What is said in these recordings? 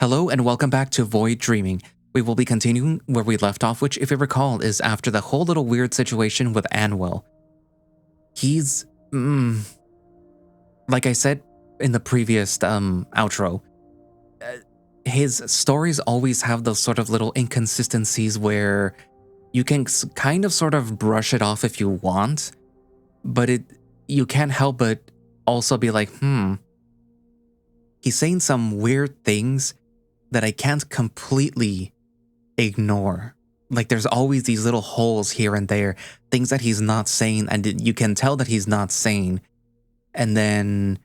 Hello and welcome back to Void Dreaming. We will be continuing where we left off, which, if you recall, is after the whole little weird situation with Anwell. He's, like I said in the previous outro, his stories always have those sort of little inconsistencies where you can kind of sort of brush it off if you want, but you can't help but also be like, he's saying some weird things that I can't completely ignore. Like, there's always these little holes here and there, things that he's not saying, and you can tell that he's not saying. And then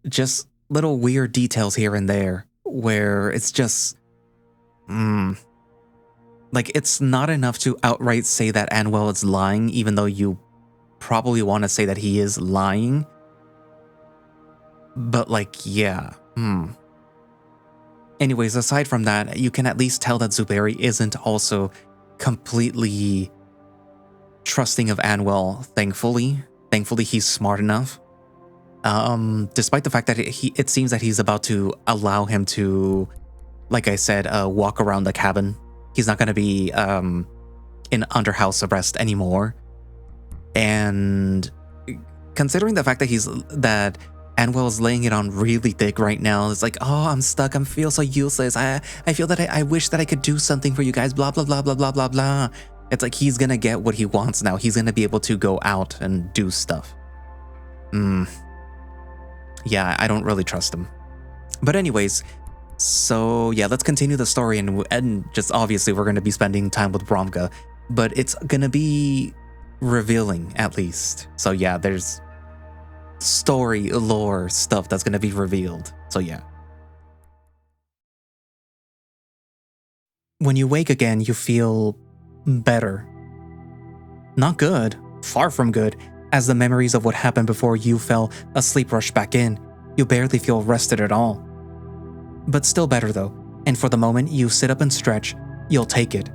just little weird details here and there where it's just, like, it's not enough to outright say that Anwell is lying, even though you probably want to say that he is lying. But, like, yeah, Anyways, aside from that, you can at least tell that Zuberi isn't also completely trusting of Anwell, thankfully. Thankfully, he's smart enough. Despite the fact that it seems that he's about to allow him to, like I said, walk around the cabin. He's not going to be in under house arrest anymore. And considering the fact that Anwell's laying it on really thick right now. It's like, oh, I'm stuck. I feel so useless. I feel that I wish that I could do something for you guys. Blah, blah, blah, blah, blah, blah, blah. It's like he's going to get what he wants now. He's going to be able to go out and do stuff. Yeah, I don't really trust him. But anyways, so yeah, let's continue the story. And just obviously we're going to be spending time with Bromm'ka. But it's going to be revealing at least. So yeah, there's story lore stuff that's going to be revealed. So yeah. When you wake again, you feel better. Not good, far from good, as the memories of what happened before you fell asleep rush back in. You barely feel rested at all. But still better though, and for the moment you sit up and stretch, you'll take it.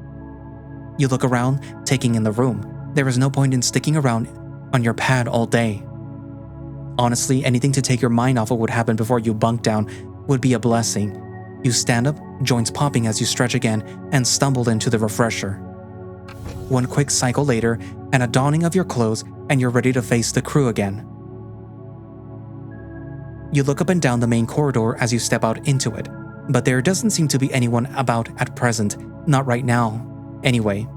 You look around, taking in the room. There is no point in sticking around on your pad all day. Honestly, anything to take your mind off of what happened before you bunk down would be a blessing. You stand up, joints popping as you stretch again, and stumbled into the refresher. One quick cycle later, and a donning of your clothes, and you're ready to face the crew again. You look up and down the main corridor as you step out into it, but there doesn't seem to be anyone about at present, not right now. Anyway,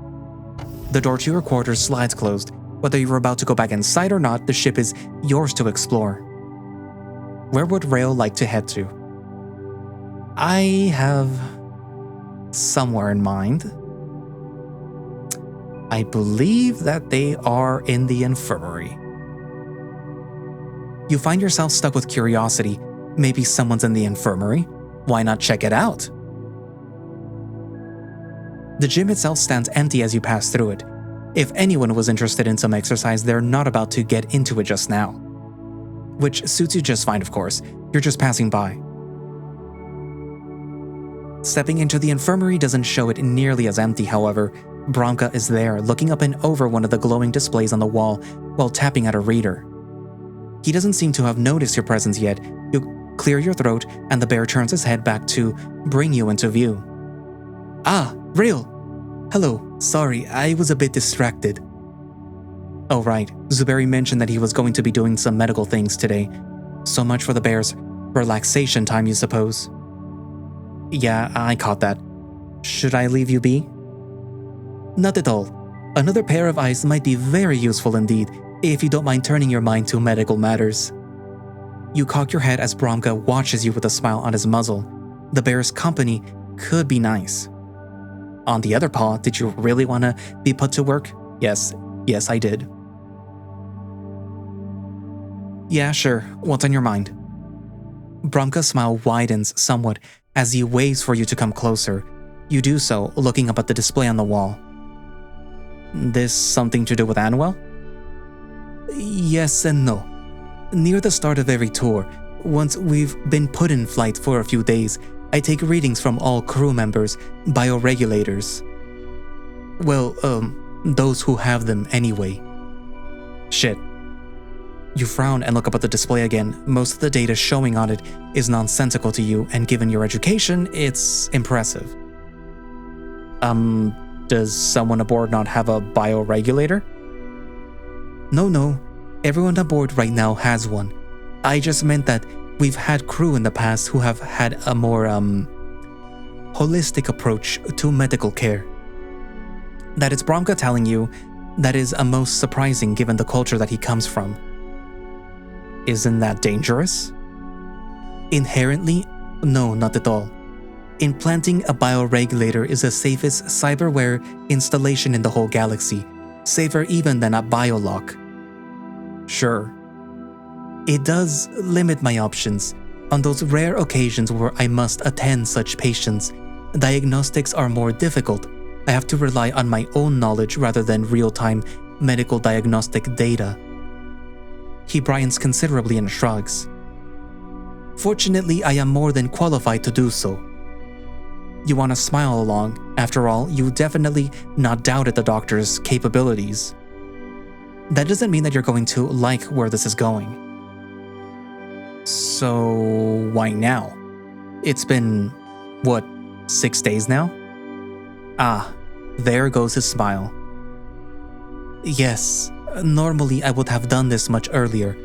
the door to your quarters slides closed. Whether you're about to go back inside or not, the ship is yours to explore. Where would Rail like to head to? I have somewhere in mind. I believe that they are in the infirmary. You find yourself stuck with curiosity. Maybe someone's in the infirmary. Why not check it out? The gym itself stands empty as you pass through it. If anyone was interested in some exercise, they're not about to get into it just now. Which suits you just fine, of course. You're just passing by. Stepping into the infirmary doesn't show it nearly as empty, however. Bromm'ka is there, looking up and over one of the glowing displays on the wall while tapping at a reader. He doesn't seem to have noticed your presence yet. You clear your throat, and the bear turns his head back to bring you into view. Ah, Rail! Hello, sorry, I was a bit distracted. Oh right, Zuberi mentioned that he was going to be doing some medical things today. So much for the bear's relaxation time, you suppose. Yeah, I caught that. Should I leave you be? Not at all. Another pair of eyes might be very useful indeed, if you don't mind turning your mind to medical matters. You cock your head as Bromm'ka watches you with a smile on his muzzle. The bear's company could be nice. On the other paw, did you really want to be put to work? Yes, I did. Yeah, sure. What's on your mind? Bromm'ka's smile widens somewhat as he waits for you to come closer. You do so, looking up at the display on the wall. This something to do with Anwell? Yes and no. Near the start of every tour, once we've been put in flight for a few days, I take readings from all crew members, bioregulators. Well, those who have them anyway. Shit. You frown and look up at the display again. Most of the data showing on it is nonsensical to you, and given your education, it's impressive. Does someone aboard not have a bioregulator? No. Everyone aboard right now has one. I just meant that we've had crew in the past who have had a more, holistic approach to medical care. That it's Bromm'ka telling you that is a most surprising given the culture that he comes from. Isn't that dangerous? Inherently, no, not at all. Implanting a bioregulator is the safest cyberware installation in the whole galaxy, safer even than a biolock. Sure. It does limit my options. On those rare occasions where I must attend such patients, diagnostics are more difficult. I have to rely on my own knowledge rather than real-time medical diagnostic data. He brightens considerably and shrugs. Fortunately, I am more than qualified to do so. You want to smile along. After all, you definitely not doubted the doctor's capabilities. That doesn't mean that you're going to like where this is going. So, why now? It's been, what, 6 days now? Ah, there goes his smile. Yes, normally I would have done this much earlier.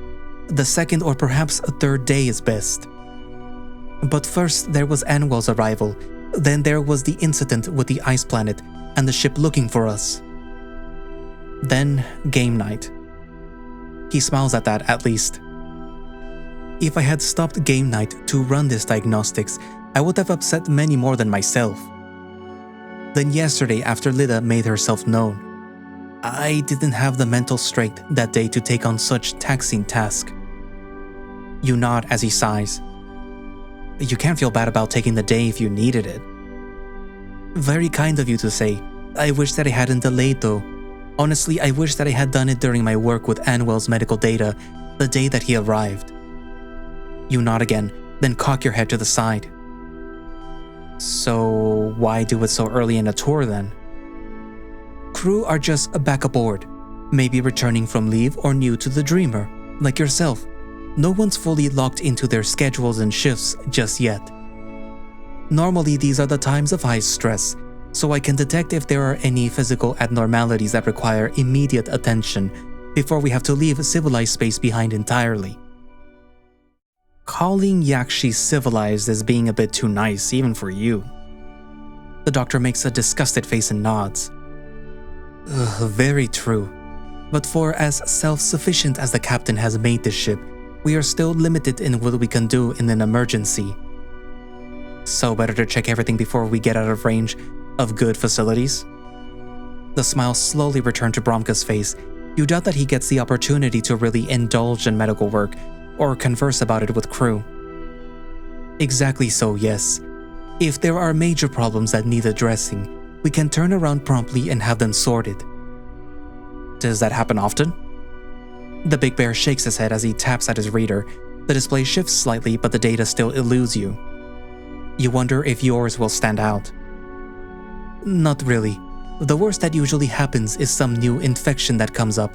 The second or perhaps a third day is best. But first there was Anwell's arrival, then there was the incident with the ice planet and the ship looking for us. Then game night. He smiles at that at least. If I had stopped game night to run this diagnostics, I would have upset many more than myself. Then yesterday after Lida made herself known, I didn't have the mental strength that day to take on such taxing task. You nod as he sighs. You can't feel bad about taking the day if you needed it. Very kind of you to say. I wish that I hadn't delayed though. Honestly, I wish that I had done it during my work with Anwell's medical data the day that he arrived. You nod again, then cock your head to the side. So why do it so early in a tour then? Crew are just back aboard, maybe returning from leave or new to the Dreamer, like yourself. No one's fully locked into their schedules and shifts just yet. Normally these are the times of high stress, so I can detect if there are any physical abnormalities that require immediate attention before we have to leave civilized space behind entirely. Calling Yakshi civilized is being a bit too nice, even for you. The doctor makes a disgusted face and nods. Very true. But for as self-sufficient as the captain has made this ship, we are still limited in what we can do in an emergency. So better to check everything before we get out of range of good facilities? The smile slowly returned to Bromm'ka's face. You doubt that he gets the opportunity to really indulge in medical work or converse about it with crew. Exactly so, yes. If there are major problems that need addressing, we can turn around promptly and have them sorted. Does that happen often? The big bear shakes his head as he taps at his reader. The display shifts slightly, but the data still eludes you. You wonder if yours will stand out. Not really. The worst that usually happens is some new infection that comes up.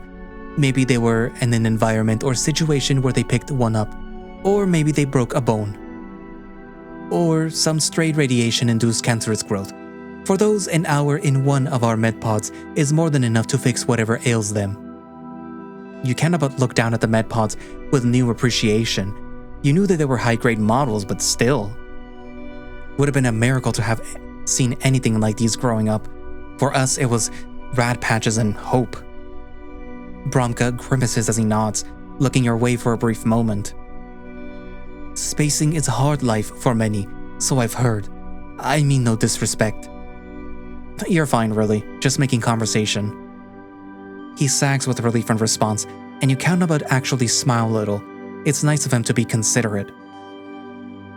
Maybe they were in an environment or situation where they picked one up, or maybe they broke a bone. Or some stray radiation-induced cancerous growth. For those, an hour in one of our medpods is more than enough to fix whatever ails them. You cannot but look down at the medpods with new appreciation. You knew that they were high-grade models, but still. Would have been a miracle to have seen anything like these growing up. For us, it was rad patches and hope. Bromm'ka grimaces as he nods, looking your way for a brief moment. Spacing is a hard life for many, so I've heard. I mean no disrespect. You're fine, really. Just making conversation. He sags with relief in response, and you can't but actually smile a little. It's nice of him to be considerate.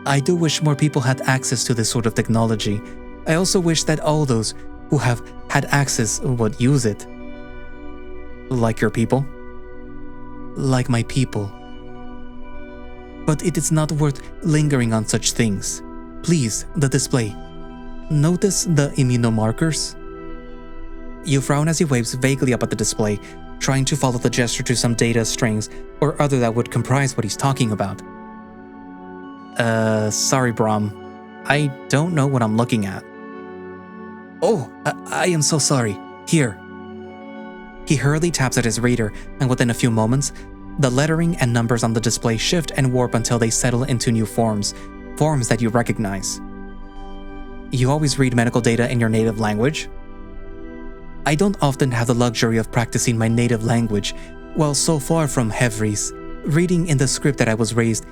I do wish more people had access to this sort of technology. I also wish that all those who have had access would use it. Like your people? Like my people. But it is not worth lingering on such things. Please, the display. Notice the immunomarkers? You frown as he waves vaguely up at the display. trying to follow the gesture to some data strings or other that would comprise what he's talking about. Sorry, Brom. I don't know what I'm looking at. Oh, I am so sorry. Here. He hurriedly taps at his reader, and within a few moments, the lettering and numbers on the display shift and warp until they settle into new forms that you recognize. You always read medical data in your native language? I don't often have the luxury of practicing my native language, while so far from Hevries, reading in the script that I was raised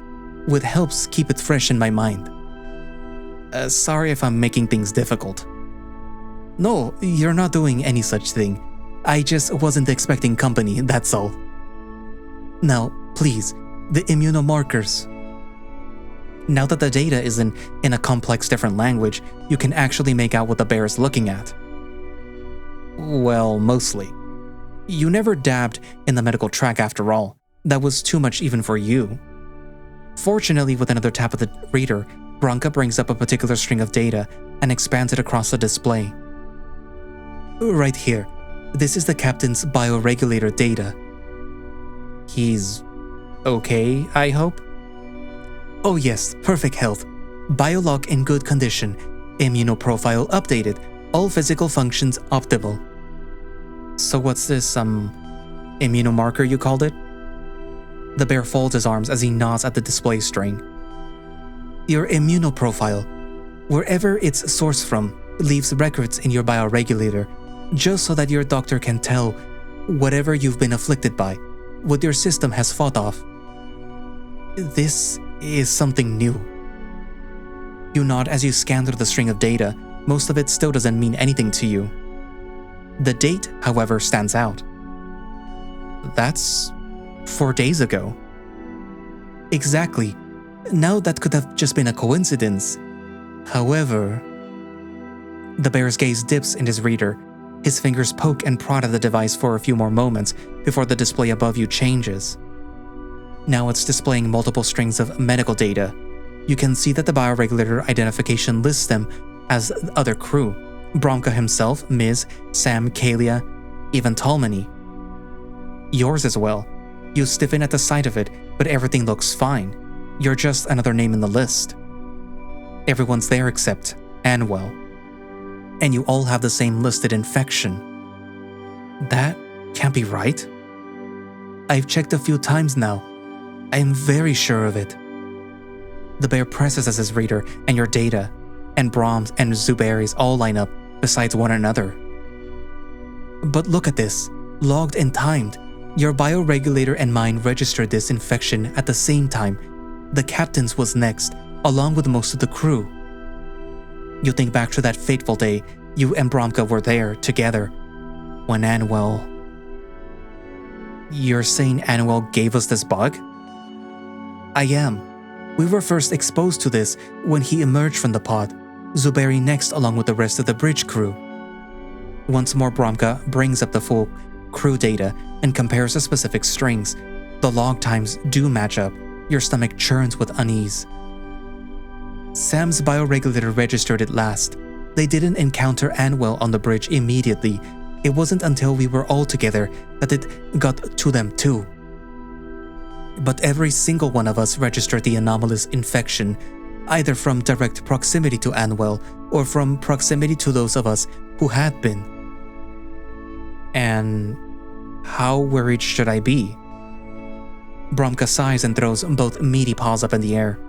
with helps keep it fresh in my mind. Sorry if I'm making things difficult. No, you're not doing any such thing. I just wasn't expecting company, that's all. Now, please, the immunomarkers. Now that the data is in a complex different language, you can actually make out what the bear is looking at. Well, mostly. You never dabbed in the medical track after all. That was too much even for you. Fortunately, with another tap of the reader, Bromm'ka brings up a particular string of data and expands it across the display. Right here. This is the captain's bioregulator data. He's okay, I hope? Oh yes, perfect health. Biolog in good condition. Immunoprofile updated. All physical functions optimal. So what's this, immunomarker you called it? The bear folds his arms as he nods at the display string. Your immunoprofile, wherever it's sourced from, leaves records in your bioregulator, just so that your doctor can tell whatever you've been afflicted by, what your system has fought off. This is something new. You nod as you scan through the string of data. Most of it still doesn't mean anything to you. The date, however, stands out. That's 4 days ago. Exactly. Now that could have just been a coincidence. However, the bear's gaze dips in his reader. His fingers poke and prod at the device for a few more moments before the display above you changes. Now it's displaying multiple strings of medical data. You can see that the bioregulator identification lists them as other crew. Bromm'ka himself, Ms., Sam, Kalia, even Tolmany. Yours as well. You stiffen at the sight of it, but everything looks fine. You're just another name in the list. Everyone's there except Anwell. And you all have the same listed infection. That can't be right. I've checked a few times now. I am very sure of it. The bear presses as his reader and your data, and Brahms and Zubairi's all line up besides one another. But look at this, logged and timed. Your bioregulator and mine registered this infection at the same time. The captain's was next, along with most of the crew. You think back to that fateful day you and Bromm'ka were there together, when Anwell... You're saying Anwell gave us this bug? I am. We were first exposed to this when he emerged from the pod, Zubairi next along with the rest of the bridge crew. Once more, Bromm'ka brings up the full crew data and compares the specific strings. The log times do match up. Your stomach churns with unease. Sam's bioregulator registered it last. They didn't encounter Anwell on the bridge immediately. It wasn't until we were all together that it got to them too. But every single one of us registered the anomalous infection, either from direct proximity to Anwell or from proximity to those of us who had been. And how worried should I be? Bromm'ka sighs and throws both meaty paws up in the air.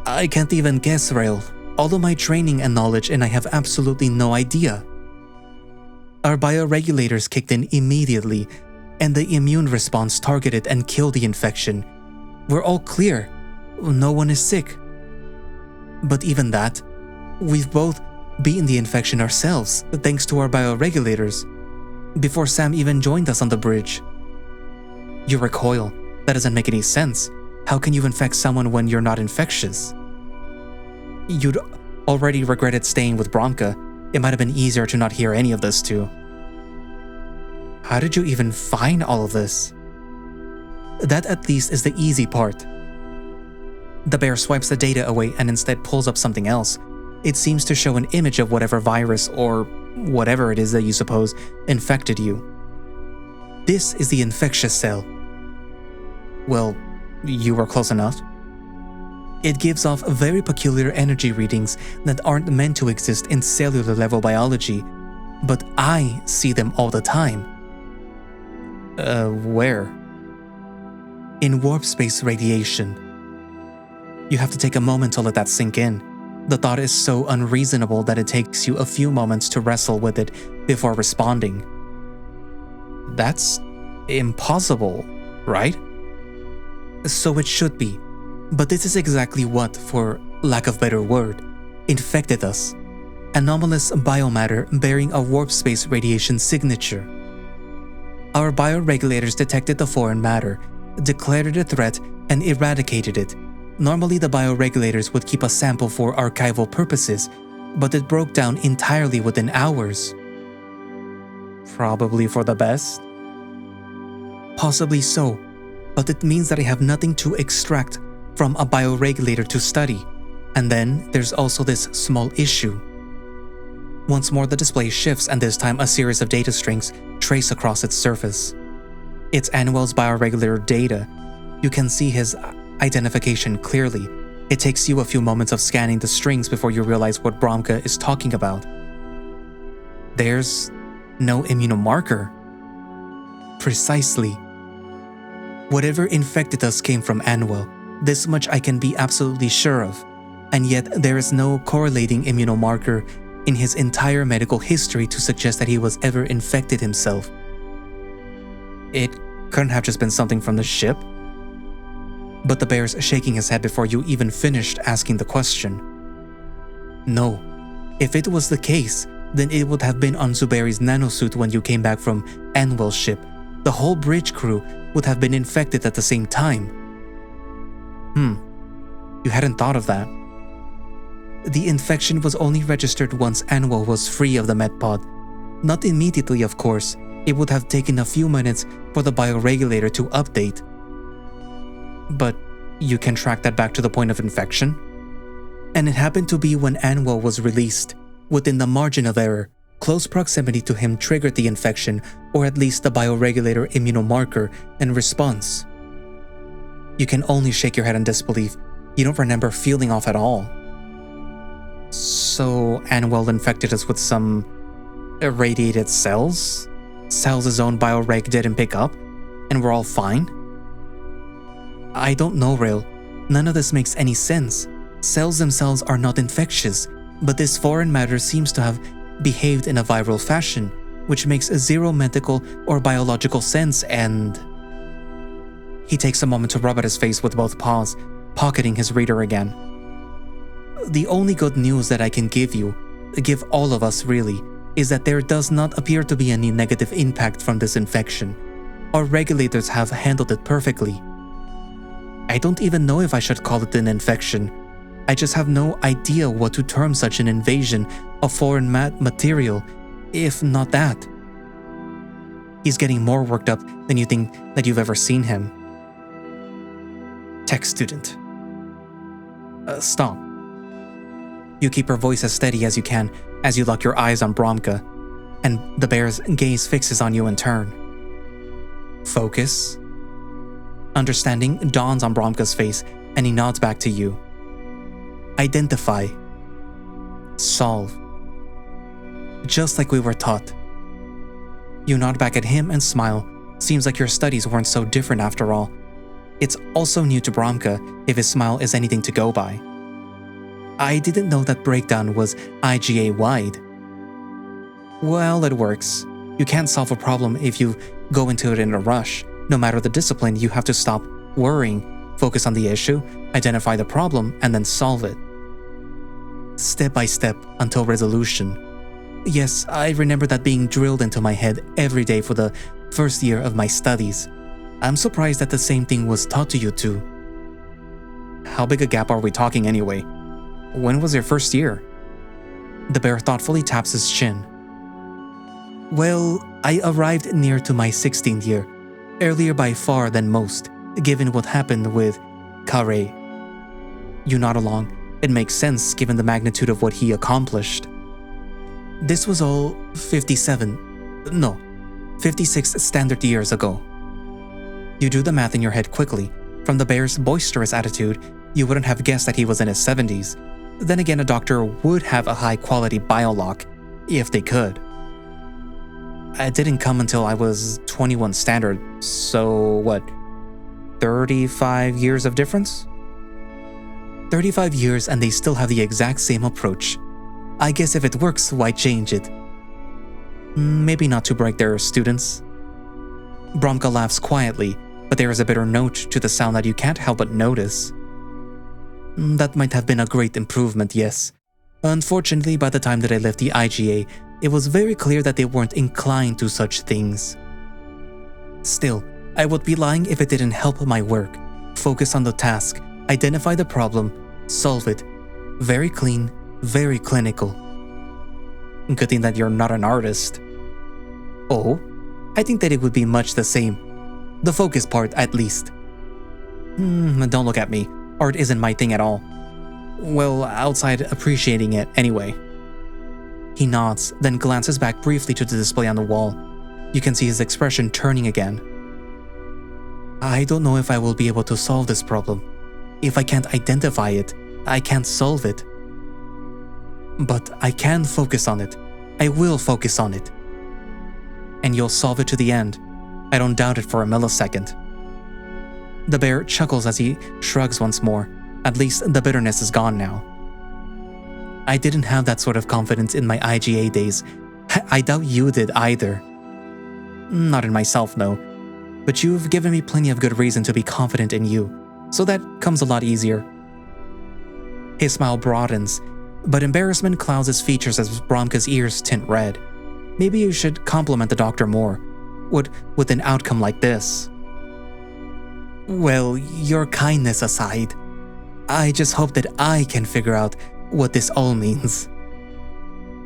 I can't even guess, Rael. All of my training and knowledge, and I have absolutely no idea. Our bioregulators kicked in immediately, and the immune response targeted and killed the infection. We're all clear. No one is sick. But even that, we've both beaten the infection ourselves, thanks to our bioregulators, before Sam even joined us on the bridge. You recoil. That doesn't make any sense. How can you infect someone when you're not infectious? You'd already regretted staying with Bromm'ka. It might have been easier to not hear any of this too. How did you even find all of this? That at least is the easy part. The bear swipes the data away and instead pulls up something else. It seems to show an image of whatever virus or whatever it is that you suppose infected you. This is the infectious cell. Well, you were close enough. It gives off very peculiar energy readings that aren't meant to exist in cellular level biology, but I see them all the time. Where? In warp space radiation. You have to take a moment to let that sink in. The thought is so unreasonable that it takes you a few moments to wrestle with it before responding. That's impossible, right? So it should be. But this is exactly what, for lack of better word, infected us. Anomalous biomatter bearing a warp space radiation signature. Our bioregulators detected the foreign matter, declared it a threat, and eradicated it. Normally the bioregulators would keep a sample for archival purposes, but it broke down entirely within hours. Probably for the best? Possibly so, but it means that I have nothing to extract from a bioregulator to study. And then there's also this small issue. Once more the display shifts, and this time a series of data strings trace across its surface. It's Anuel's bioregulator data. You can see his identification clearly. It takes you a few moments of scanning the strings before you realize what Bromm'ka is talking about. There's no immunomarker. Precisely. Whatever infected us came from Anuel. This much I can be absolutely sure of, and yet there is no correlating immunomarker in his entire medical history to suggest that he was ever infected himself. It couldn't have just been something from the ship? But the bear's shaking his head before you even finished asking the question. No, if it was the case, then it would have been on Zuberi's nanosuit when you came back from Anuel's ship. The whole bridge crew would have been infected at the same time. You hadn't thought of that. The infection was only registered once Anuel was free of the medpod. Not immediately, of course. It would have taken a few minutes for the bioregulator to update. But you can track that back to the point of infection? And it happened to be when Anuel was released. Within the margin of error, close proximity to him triggered the infection, or at least the bioregulator immunomarker and response. You can only shake your head in disbelief. You don't remember feeling off at all. So Anuel infected us with some irradiated cells? Cells his own bioreg didn't pick up, and we're all fine? I don't know, Rail. None of this makes any sense. Cells themselves are not infectious, but this foreign matter seems to have behaved in a viral fashion, which makes zero medical or biological sense, and... He takes a moment to rub at his face with both paws, pocketing his reader again. The only good news that I can give all of us really, is that there does not appear to be any negative impact from this infection. Our regulators have handled it perfectly. I don't even know if I should call it an infection. I just have no idea what to term such an invasion of foreign material, if not that. He's getting more worked up than you think that you've ever seen him. Tech student. Stop. You keep your voice as steady as you can as you lock your eyes on Bromm'ka, and the bear's gaze fixes on you in turn. Focus. Understanding dawns on Bromm'ka's face, and he nods back to you. Identify. Solve. Just like we were taught. You nod back at him and smile. Seems like your studies weren't so different after all. It's also new to Bromm'ka if his smile is anything to go by. I didn't know that breakdown was IGA-wide. Well, it works. You can't solve a problem if you go into it in a rush. No matter the discipline, you have to stop worrying, focus on the issue, identify the problem, and then solve it. Step by step until resolution. Yes, I remember that being drilled into my head every day for the first year of my studies. I'm surprised that the same thing was taught to you too. How big a gap are we talking anyway? When was your first year? The bear thoughtfully taps his chin. Well, I arrived near to my 16th year, earlier by far than most, given what happened with Kare. You nod along. It makes sense given the magnitude of what he accomplished. This was all 57. No, 56 standard years ago. You do the math in your head quickly. From the bear's boisterous attitude, you wouldn't have guessed that he was in his 70s. Then again, a doctor would have a high-quality biolock, if they could. It didn't come until I was 21 standard, so what, 35 years of difference? 35 years and they still have the exact same approach. I guess if it works, why change it? Maybe not to break their students. Bromm'ka laughs quietly, but there is a bitter note to the sound that you can't help but notice. That might have been a great improvement, yes. Unfortunately, by the time that I left the IGA, it was very clear that they weren't inclined to such things. Still, I would be lying if it didn't help my work. Focus on the task, identify the problem, solve it. Very clean, very clinical. Good thing that you're not an artist. Oh, I think that it would be much the same. The focus part, at least. Don't look at me. Art isn't my thing at all. Well, outside appreciating it anyway. He nods, then glances back briefly to the display on the wall. You can see his expression turning again. I don't know if I will be able to solve this problem. If I can't identify it, I can't solve it. But I can focus on it. I will focus on it. And you'll solve it to the end. I don't doubt it for a millisecond. The bear chuckles as he shrugs once more. At least the bitterness is gone now. I didn't have that sort of confidence in my IGA days. I doubt you did either. Not in myself, no. But you've given me plenty of good reason to be confident in you, so that comes a lot easier. His smile broadens, but embarrassment clouds his features as Bromm'ka's ears tint red. Maybe you should compliment the doctor more. With an outcome like this. Well, your kindness aside, I just hope that I can figure out what this all means.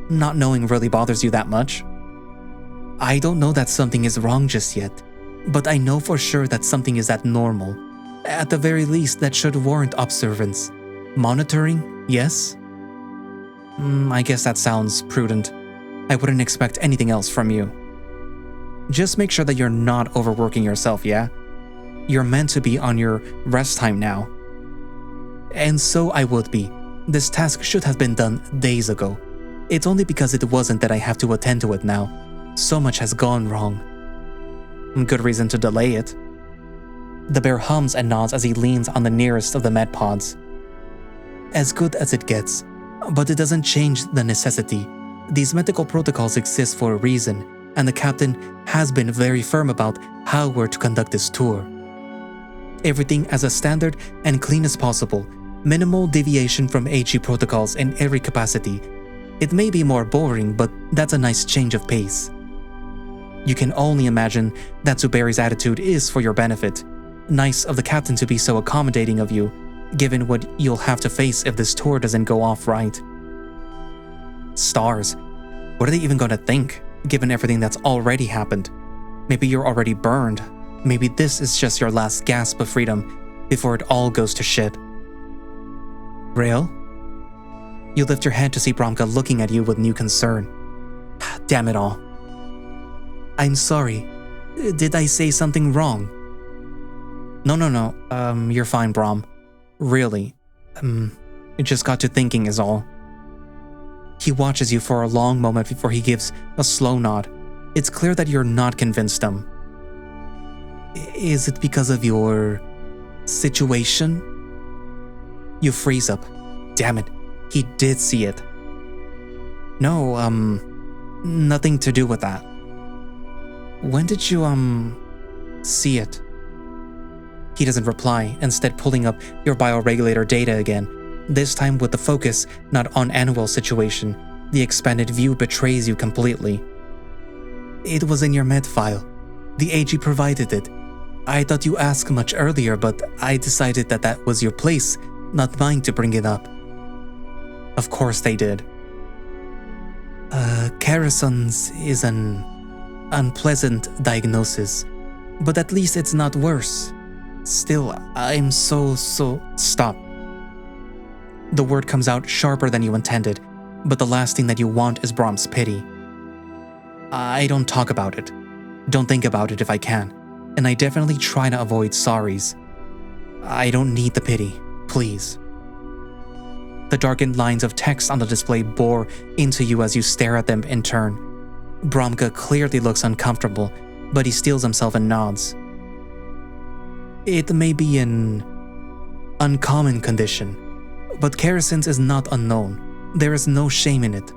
Not knowing really bothers you that much? I don't know that something is wrong just yet, but I know for sure that something is abnormal. At the very least, that should warrant observance. Monitoring, yes? I guess that sounds prudent. I wouldn't expect anything else from you. Just make sure that you're not overworking yourself, yeah? You're meant to be on your rest time now. And so I would be. This task should have been done days ago. It's only because it wasn't that I have to attend to it now. So much has gone wrong. Good reason to delay it. The bear hums and nods as he leans on the nearest of the med pods. As good as it gets, but it doesn't change the necessity. These medical protocols exist for a reason, and the captain has been very firm about how we're to conduct this tour. Everything as standard and clean as possible, minimal deviation from AG protocols in every capacity. It may be more boring, but that's a nice change of pace. You can only imagine that Zuberi's attitude is for your benefit. Nice of the captain to be so accommodating of you, given what you'll have to face if this tour doesn't go off right. Stars. What are they even gonna think, given everything that's already happened? Maybe you're already burned. Maybe this is just your last gasp of freedom before it all goes to shit. Rail? You lift your head to see Bromm'ka looking at you with new concern. Damn it all. I'm sorry. Did I say something wrong? No. You're fine, Bromm. Really. It just got to thinking is all. He watches you for a long moment before he gives a slow nod. It's clear that you're not convinced him. Is it because of your situation? You freeze up. Damn it, he did see it. No, nothing to do with that. When did you, see it? He doesn't reply, instead pulling up your bioregulator data again, this time with the focus not on Annual's situation. The expanded view betrays you completely. It was in your med file. The AG provided it. I thought you asked much earlier, but I decided that that was your place, not mine to bring it up. Of course they did. Carrison's is an unpleasant diagnosis, but at least it's not worse. Still, I'm so... Stop. The word comes out sharper than you intended, but the last thing that you want is Bromm's pity. I don't talk about it. Don't think about it if I can, and I definitely try to avoid sorries. I don't need the pity, please. The darkened lines of text on the display bore into you as you stare at them in turn. Bromm'ka clearly looks uncomfortable, but he steels himself and nods. It may be an uncommon condition, but Kerosene is not unknown. There is no shame in it.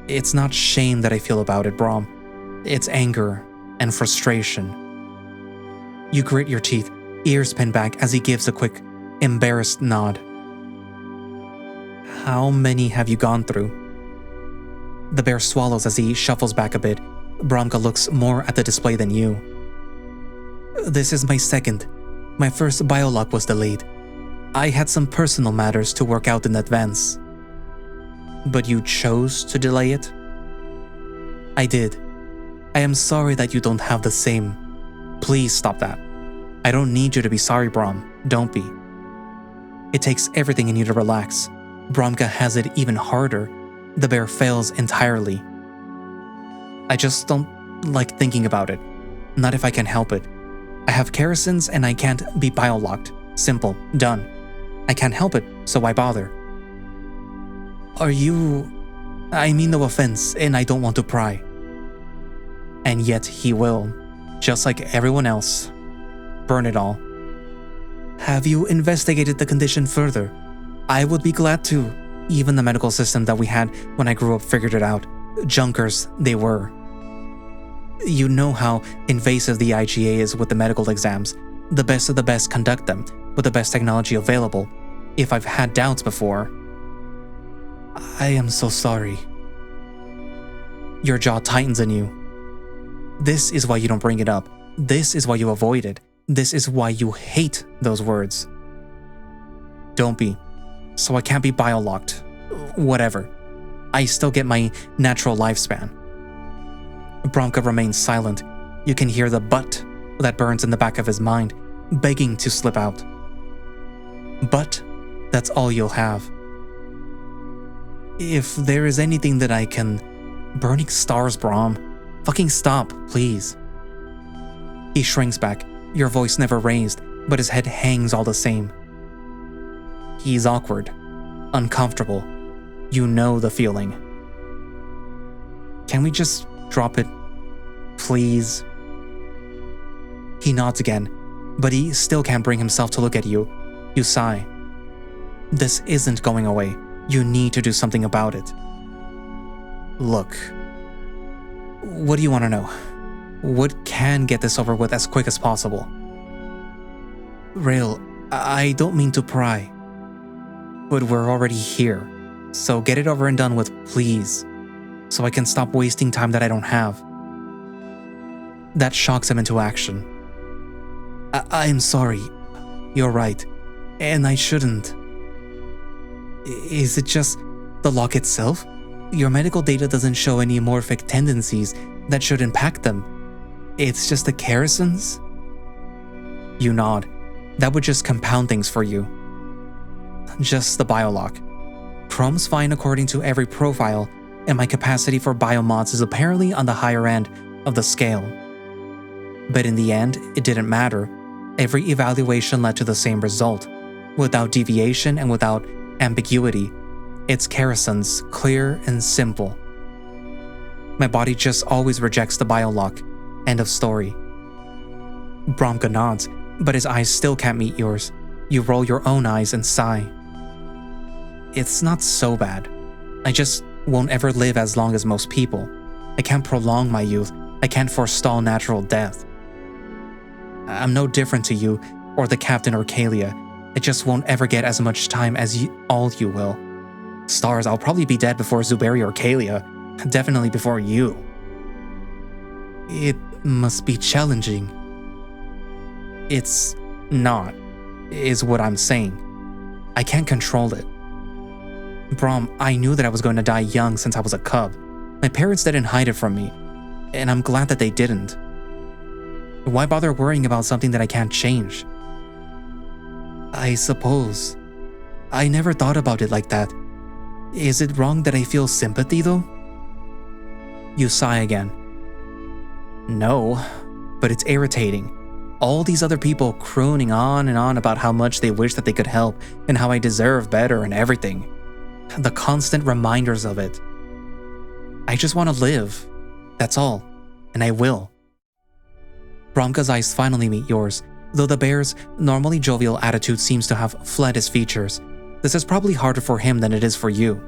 It's not shame that I feel about it, Brom. It's anger and frustration. You grit your teeth, ears pinned back as he gives a quick, embarrassed nod. How many have you gone through? The bear swallows as he shuffles back a bit. Bromm'ka looks more at the display than you. This is my second. My first biolock was delayed. I had some personal matters to work out in advance. But you chose to delay it? I did. I am sorry that you don't have the same. Please stop that. I don't need you to be sorry, Brom. Don't be. It takes everything in you to relax. Bromm'ka has it even harder. The bear fails entirely. I just don't like thinking about it. Not if I can help it. I have Kerosenes and I can't be biolocked. Simple. Done. I can't help it, so why bother? Are you... I mean no offense, and I don't want to pry. And yet he will, just like everyone else. Burn it all. Have you investigated the condition further? I would be glad to. Even the medical system that we had when I grew up figured it out. Junkers they were. You know how invasive the IGA is with the medical exams. The best of the best conduct them with the best technology available. If I've had doubts before. I am so sorry. Your jaw tightens anew. This is why you don't bring it up. This is why you avoid it. This is why you hate those words. Don't be. So I can't be biolocked. Whatever. I still get my natural lifespan. Bromm'ka remains silent. You can hear the but that burns in the back of his mind, begging to slip out. But that's all you'll have. If there is anything that I can... Burning stars, Brom. Fucking stop, please. He shrinks back, your voice never raised, but his head hangs all the same. He's awkward, uncomfortable. You know the feeling. Can we just drop it, please? He nods again, but he still can't bring himself to look at you. You sigh. This isn't going away. You need to do something about it. Look. What do you want to know? What can get this over with as quick as possible? Rail, I don't mean to pry. But we're already here. So get it over and done with, please. So I can stop wasting time that I don't have. That shocks him into action. I'm sorry. You're right. And I shouldn't. Is it just the lock itself? Your medical data doesn't show any morphic tendencies that should impact them. It's just the Kerosenes? You nod. That would just compound things for you. Just the biolock. Chrome's fine according to every profile, and my capacity for biomods is apparently on the higher end of the scale. But in the end, it didn't matter. Every evaluation led to the same result. Without deviation and without ambiguity. It's Kerosenes, clear and simple. My body just always rejects the biolock. End of story. Bromm'ka nods, but his eyes still can't meet yours. You roll your own eyes and sigh. It's not so bad. I just won't ever live as long as most people. I can't prolong my youth. I can't forestall natural death. I'm no different to you, or the captain or Kalia. I just won't ever get as much time as all you will. Stars, I'll probably be dead before Zuberi or Kalia. Definitely before you. It must be challenging. It's not, is what I'm saying. I can't control it. Brom, I knew that I was going to die young since I was a cub. My parents didn't hide it from me, and I'm glad that they didn't. Why bother worrying about something that I can't change? I suppose. I never thought about it like that. Is it wrong that I feel sympathy though? You sigh again. No, but it's irritating. All these other people crooning on and on about how much they wish that they could help and how I deserve better and everything. The constant reminders of it. I just want to live. That's all. And I will. Bromm'ka's eyes finally meet yours, though the bear's normally jovial attitude seems to have fled his features. This is probably harder for him than it is for you.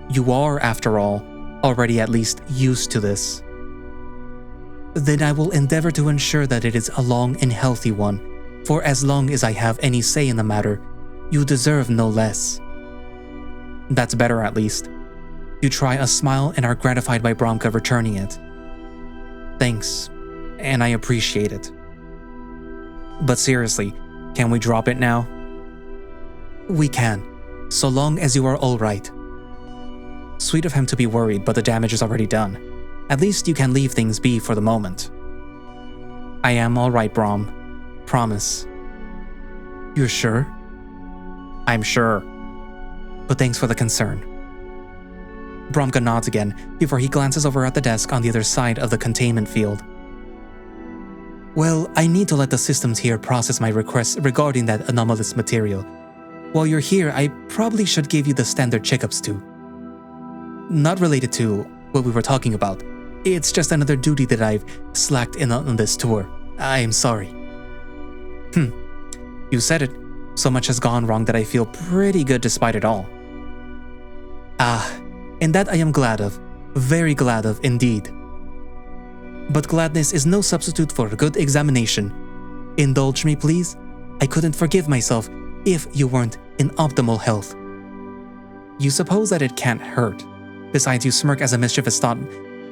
You are, after all, already at least used to this. Then I will endeavor to ensure that it is a long and healthy one, for as long as I have any say in the matter, you deserve no less. That's better at least. You try a smile and are gratified by Bromm'ka returning it. Thanks, and I appreciate it. But seriously, can we drop it now? We can, so long as you are alright. Sweet of him to be worried, but the damage is already done. At least you can leave things be for the moment. I am alright, Bromm. Promise. You're sure? I'm sure. But thanks for the concern. Bromm'ka nods again before he glances over at the desk on the other side of the containment field. Well, I need to let the systems here process my requests regarding that anomalous material. While you're here, I probably should give you the standard checkups too. Not related to what we were talking about. It's just another duty that I've slacked in on this tour. I'm sorry. You said it. So much has gone wrong that I feel pretty good despite it all. And that I am glad of. Very glad of indeed. But gladness is no substitute for a good examination. Indulge me, please. I couldn't forgive myself if you weren't in optimal health. You suppose that it can't hurt. Besides, you smirk as a mischievous thought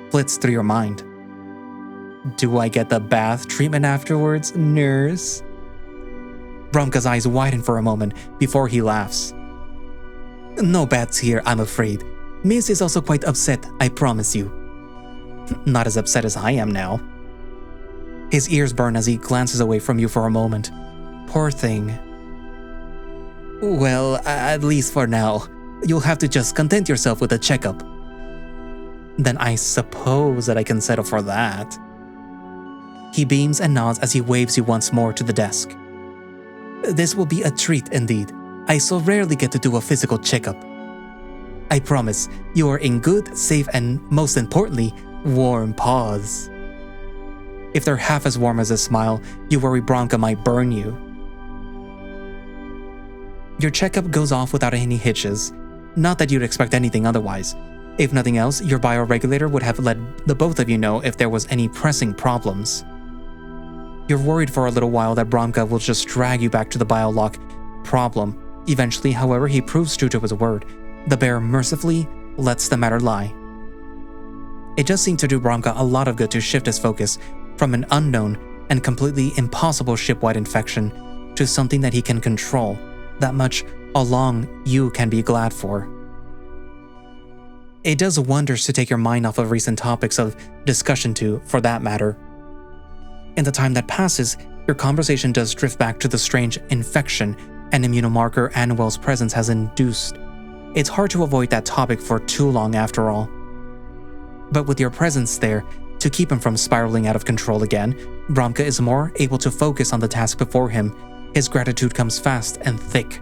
flits through your mind. Do I get the bath treatment afterwards, nurse? Bromm'ka's eyes widen for a moment before he laughs. No baths here, I'm afraid. Miss is also quite upset, I promise you. Not as upset as I am now. His ears burn as he glances away from you for a moment. Poor thing. Well, at least for now, you'll have to just content yourself with a checkup. Then I suppose that I can settle for that. He beams and nods as he waves you once more to the desk. This will be a treat indeed. I so rarely get to do a physical checkup. I promise, you are in good, safe, and most importantly, warm paws. If they're half as warm as a smile, you worry Bromm'ka might burn you. Your checkup goes off without any hitches. Not that you'd expect anything otherwise. If nothing else, your bioregulator would have let the both of you know if there was any pressing problems. You're worried for a little while that Bromm'ka will just drag you back to the biolock problem. Eventually, however, he proves true to his word. The bear mercifully lets the matter lie. It does seem to do Bromm'ka a lot of good to shift his focus from an unknown and completely impossible shipwide infection to something that he can control. That much along you can be glad for. It does wonders to take your mind off of recent topics of discussion too, for that matter. In the time that passes, your conversation does drift back to the strange infection an immunomarker Annwell's presence has induced. It's hard to avoid that topic for too long after all. But with your presence there, to keep him from spiraling out of control again, Bromm'ka is more able to focus on the task before him. His gratitude comes fast and thick.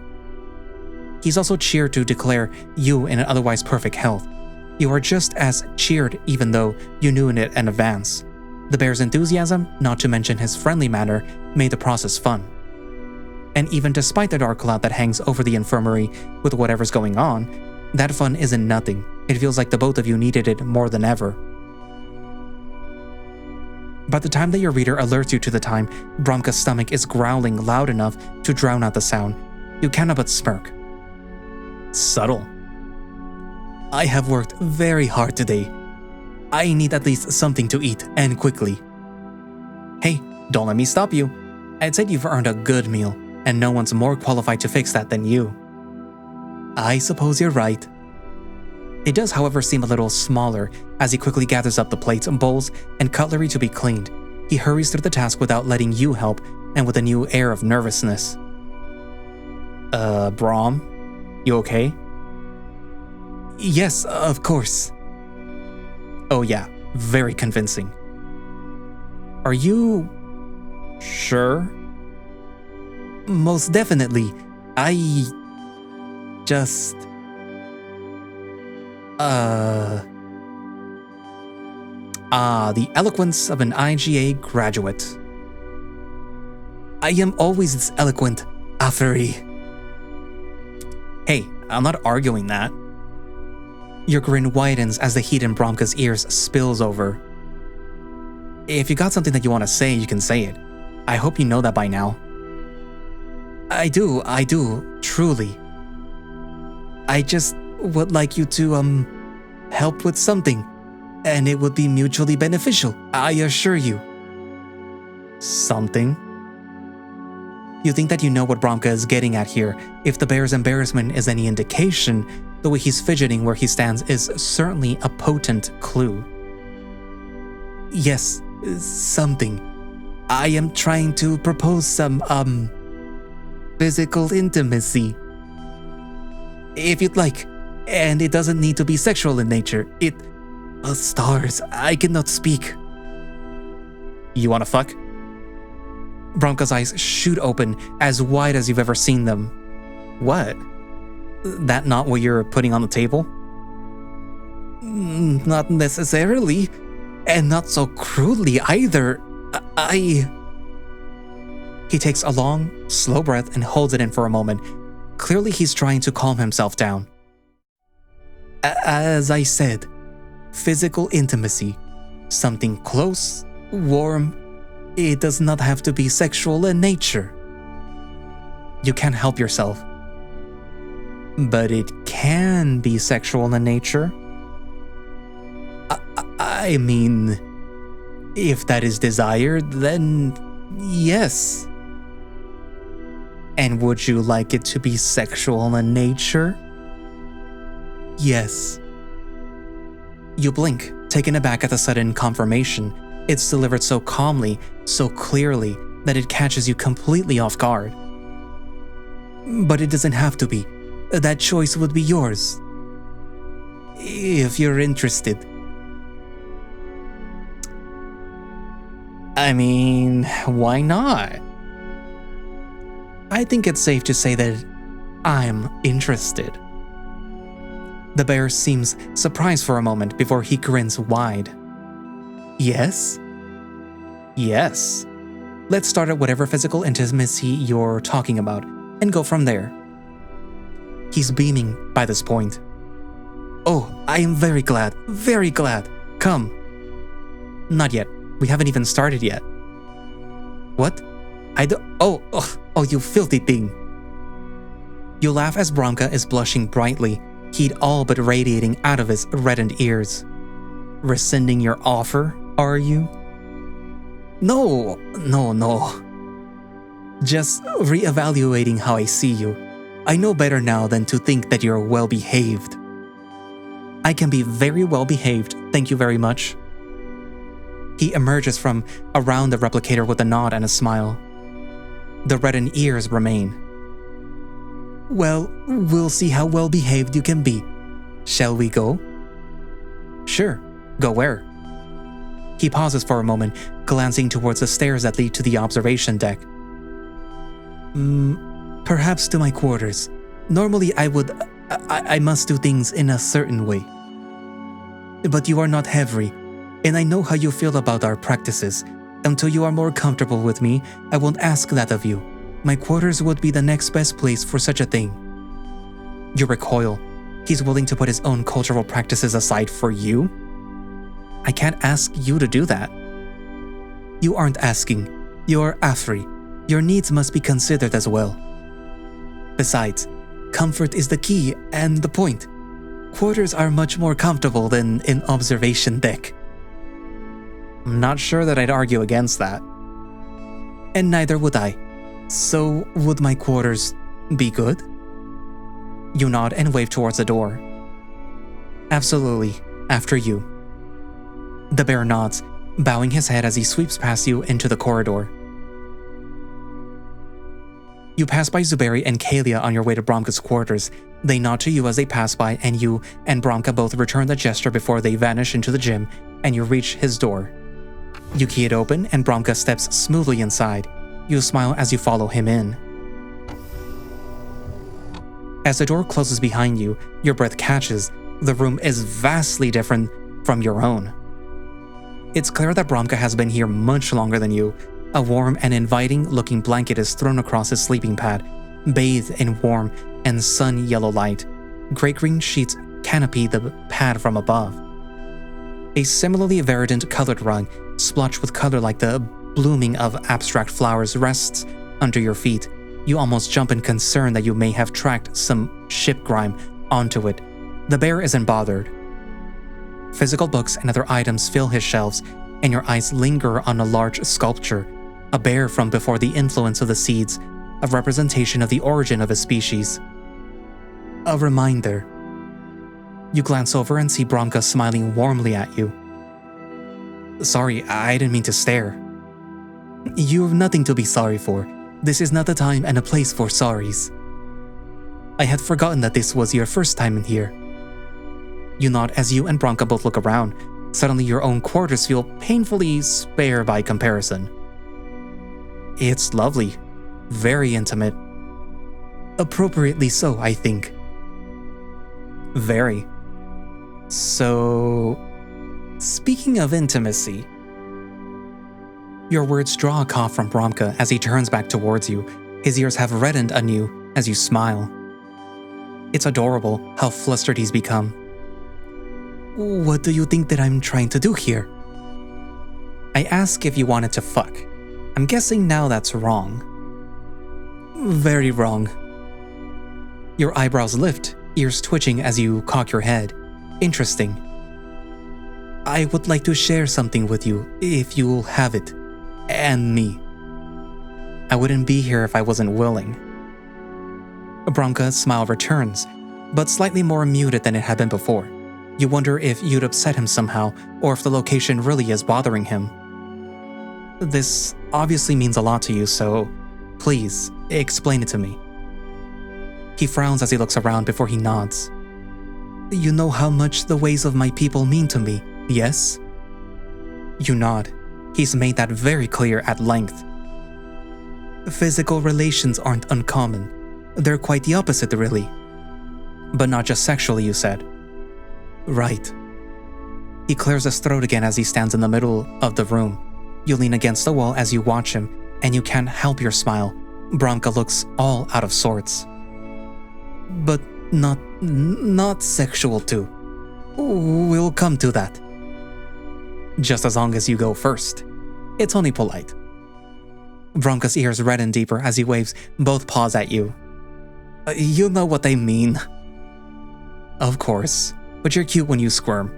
He's also cheered to declare you in an otherwise perfect health. You are just as cheered even though you knew it in advance. The bear's enthusiasm, not to mention his friendly manner, made the process fun. And even despite the dark cloud that hangs over the infirmary with whatever's going on, that fun isn't nothing. It feels like the both of you needed it more than ever. By the time that your reader alerts you to the time, Bromm'ka's stomach is growling loud enough to drown out the sound. You cannot but smirk. Subtle. I have worked very hard today. I need at least something to eat, and quickly. Hey, don't let me stop you. I'd said you've earned a good meal, and no one's more qualified to fix that than you. I suppose you're right. It does, however, seem a little smaller as he quickly gathers up the plates, bowls, and cutlery to be cleaned. He hurries through the task without letting you help, and with a new air of nervousness. Bromm? You okay? Yes, of course. Oh yeah, very convincing. Are you sure? Most definitely. I just... the eloquence of an IGA graduate. I am always this eloquent, Afri. Hey, I'm not arguing that. Your grin widens as the heat in Bromm'ka's ears spills over. If you got something that you want to say, you can say it. I hope you know that by now. I do, truly. I just would like you to, help with something, and it would be mutually beneficial, I assure you. Something? You think that you know what Bromm'ka is getting at here. If the bear's embarrassment is any indication, the way he's fidgeting where he stands is certainly a potent clue. Yes, something. I am trying to propose some, physical intimacy. If you'd like. And it doesn't need to be sexual in nature. Stars, I cannot speak. You wanna fuck? Bromm'ka's eyes shoot open, as wide as you've ever seen them. What? That not what you're putting on the table? Not necessarily. And not so crudely either. He takes a long, slow breath and holds it in for a moment. Clearly he's trying to calm himself down. As I said, physical intimacy. Something close, warm. It does not have to be sexual in nature. You can't help yourself. But it can be sexual in nature. I mean, if that is desired, then yes. And would you like it to be sexual in nature? Yes. You blink, taken aback at the sudden confirmation. It's delivered so calmly, so clearly, that it catches you completely off guard. But it doesn't have to be. That choice would be yours. If you're interested. I mean, why not? I think it's safe to say that I'm interested. The bear seems surprised for a moment before he grins wide. Yes? Yes. Let's start at whatever physical intimacy you're talking about and go from there. He's beaming by this point. Oh, I am very glad, very glad. Come. Not yet. We haven't even started yet. What? Oh, you filthy thing. You laugh as Bromm'ka is blushing brightly, heat all but radiating out of his reddened ears. Rescinding your offer, are you? No. Just reevaluating how I see you. I know better now than to think that you're well-behaved. I can be very well-behaved, thank you very much. He emerges from around the replicator with a nod and a smile. The reddened ears remain. Well, we'll see how well-behaved you can be. Shall we go? Sure. Go where? He pauses for a moment, glancing towards the stairs that lead to the observation deck. Perhaps to my quarters. Normally I must do things in a certain way. But you are not Hevri, and I know how you feel about our practices. Until you are more comfortable with me, I won't ask that of you. My quarters would be the next best place for such a thing. You recoil. He's willing to put his own cultural practices aside for you? I can't ask you to do that. You aren't asking. You're Afri. Your needs must be considered as well. Besides, comfort is the key and the point. Quarters are much more comfortable than an observation deck. I'm not sure that I'd argue against that. And neither would I. So, would my quarters be good? You nod and wave towards the door. Absolutely, after you. The bear nods, bowing his head as he sweeps past you into the corridor. You pass by Zuberi and Kalia on your way to Bromm'ka's quarters. They nod to you as they pass by, and you and Bromm'ka both return the gesture before they vanish into the gym, and you reach his door. You key it open and Bromm'ka steps smoothly inside. You smile as you follow him in. As the door closes behind you, your breath catches. The room is vastly different from your own. It's clear that Bromm'ka has been here much longer than you. A warm and inviting-looking blanket is thrown across his sleeping pad, bathed in warm and sun-yellow light. Gray-green sheets canopy the pad from above. A similarly verdant colored rug, splotched with color like the blooming of abstract flowers, rests under your feet. You almost jump in concern that you may have tracked some ship grime onto it. The bear isn't bothered. Physical books and other items fill his shelves, and your eyes linger on a large sculpture, a bear from before the influence of the seeds, a representation of the origin of a species. A reminder. You glance over and see Bromm'ka smiling warmly at you. Sorry, I didn't mean to stare. You have nothing to be sorry for. This is not the time and a place for sorries. I had forgotten that this was your first time in here. You nod as you and Bromm'ka both look around. Suddenly your own quarters feel painfully spare by comparison. It's lovely. Very intimate. Appropriately so, I think. Very. So, speaking of intimacy. Your words draw a cough from Bromm'ka as he turns back towards you. His ears have reddened anew as you smile. It's adorable how flustered he's become. What do you think that I'm trying to do here? I ask if you wanted to fuck. I'm guessing now that's wrong. Very wrong. Your eyebrows lift, ears twitching as you cock your head. Interesting. I would like to share something with you, if you'll have it. And me. I wouldn't be here if I wasn't willing. Bromm'ka's smile returns, but slightly more muted than it had been before. You wonder if you'd upset him somehow, or if the location really is bothering him. This obviously means a lot to you, so please, explain it to me. He frowns as he looks around before he nods. You know how much the ways of my people mean to me, yes? You nod. He's made that very clear at length. Physical relations aren't uncommon. They're quite the opposite, really. But not just sexually, you said. Right. He clears his throat again as he stands in the middle of the room. You lean against the wall as you watch him, and you can't help your smile. Bromm'ka looks all out of sorts. But not sexual too. We'll come to that. Just as long as you go first. It's only polite. Bromm'ka's ears redden deeper as he waves both paws at you. You know what I mean. Of course, but you're cute when you squirm.